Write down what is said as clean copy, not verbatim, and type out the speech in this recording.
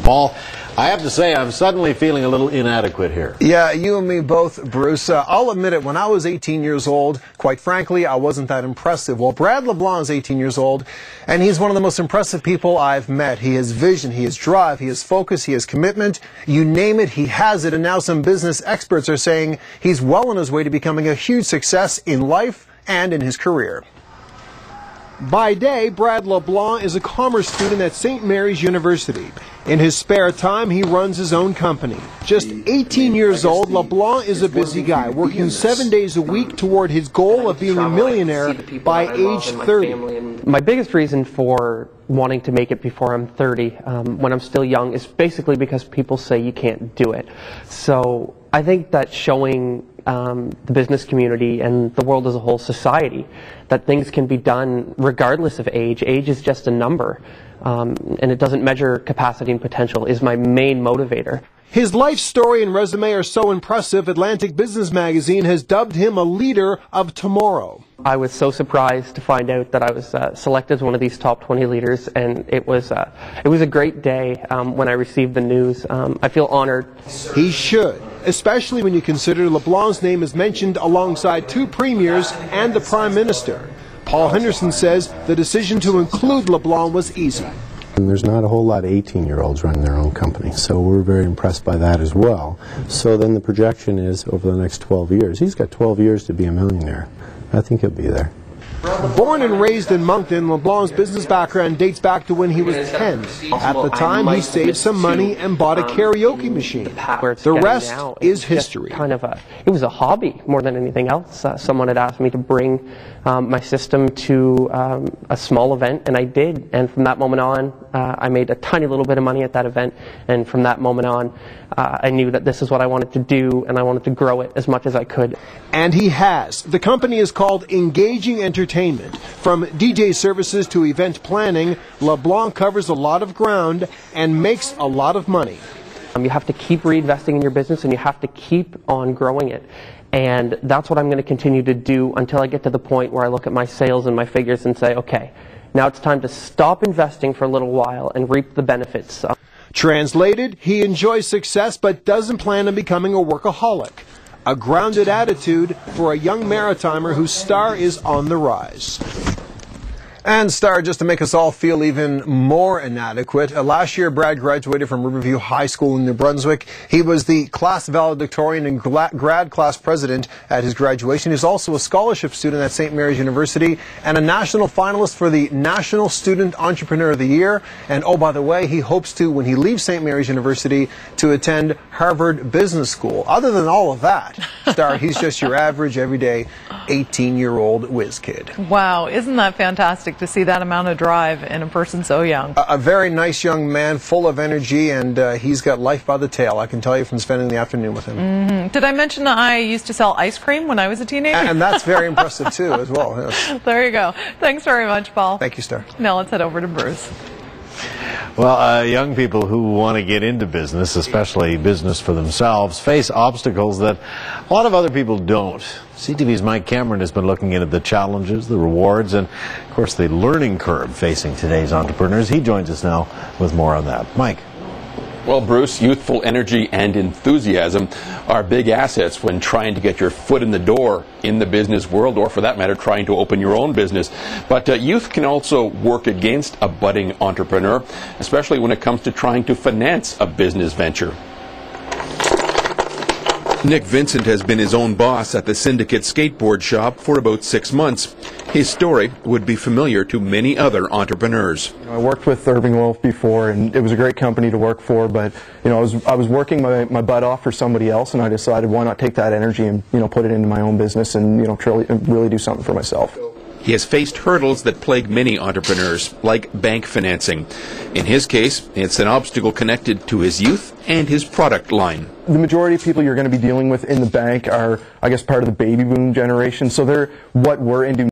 Paul, I have to say I'm suddenly feeling a little inadequate here. Yeah, you and me both, Bruce. I'll admit it, when I was 18 years old, quite frankly, I wasn't that impressive. Well, Brad LeBlanc is 18 years old, and he's one of the most impressive people I've met. He has vision, he has drive, he has focus, he has commitment. You name it, he has it, and now some business experts are saying he's well on his way to becoming a huge success in life and in his career. By day, Brad LeBlanc is a commerce student at St. Mary's University. In his spare time, he runs his own company. Just 18 years old, LeBlanc is a busy guy, working 7 days a week toward his goal of being a millionaire by age 30. My biggest reason for wanting to make it before I'm 30, when I'm still young, is basically because people say you can't do it. So I think that showing the business community and the world as a whole, society, that things can be done regardless of age. Age is just a number, and it doesn't measure capacity and potential, is my main motivator. His life story and resume are so impressive, Atlantic Business Magazine has dubbed him a leader of tomorrow. I was so surprised to find out that I was selected as one of these top 20 leaders, and it was a great day when I received the news. I feel honored. He should, especially when you consider LeBlanc's name is mentioned alongside two premiers and the Prime Minister. Paul Henderson says the decision to include LeBlanc was easy. And there's not a whole lot of 18-year-olds running their own company, so we're very impressed by that as well. So then the projection is over the next 12 years. He's got 12 years to be a millionaire. I think he'll be there. Born and raised in Moncton, LeBlanc's business background dates back to when he was 10. At the time, he saved some money and bought a karaoke machine. The rest is history. It was a hobby more than anything else. Someone had asked me to bring my system to a small event, and I did. And from that moment on, I made a tiny little bit of money at that event. And from that moment on, I knew that this is what I wanted to do, and I wanted to grow it as much as I could. And he has. The company is called Engaging Entertainment. From DJ services to event planning, LeBlanc covers a lot of ground and makes a lot of money. You have to keep reinvesting in your business, and you have to keep on growing it. And that's what I'm going to continue to do until I get to the point where I look at my sales and my figures and say, okay, now it's time to stop investing for a little while and reap the benefits. Translated, he enjoys success but doesn't plan on becoming a workaholic. A grounded attitude for a young maritimer whose star is on the rise. And star, just to make us all feel even more inadequate, last year Brad graduated from Riverview High School in New Brunswick. He was the class valedictorian and grad class president at his graduation. He's also a scholarship student at St. Mary's University and a national finalist for the National Student Entrepreneur of the Year. And oh, by the way, he hopes to, when he leaves St. Mary's University, to attend Harvard Business School. Other than all of that, star, he's just your average, everyday 18-year-old whiz kid. Wow, isn't that fantastic to see that amount of drive in a person so young? A very nice young man, full of energy, and he's got life by the tail, I can tell you from spending the afternoon with him. Mm-hmm. Did I mention that I used to sell ice cream when I was a teenager? And that's very impressive too, as well. Yes. There you go. Thanks very much, Paul. Thank you, Star. Now let's head over to Bruce. Well, young people who want to get into business, especially business for themselves, face obstacles that a lot of other people don't. CTV's Mike Cameron has been looking into the challenges, the rewards, and, of course, the learning curve facing today's entrepreneurs. He joins us now with more on that. Mike. Well, Bruce, youthful energy and enthusiasm are big assets when trying to get your foot in the door in the business world, or for that matter, trying to open your own business. But youth can also work against a budding entrepreneur, especially when it comes to trying to finance a business venture. Nick Vincent has been his own boss at the Syndicate skateboard shop for about 6 months. His story would be familiar to many other entrepreneurs. I worked with Irving Wolf before, and it was a great company to work for, but I was working my butt off for somebody else, and I decided why not take that energy and put it into my own business and really do something for myself. He has faced hurdles that plague many entrepreneurs, like bank financing. In his case, it's an obstacle connected to his youth and his product line. The majority of people you're going to be dealing with in the bank are, I guess, part of the baby boom generation, so they're what we're into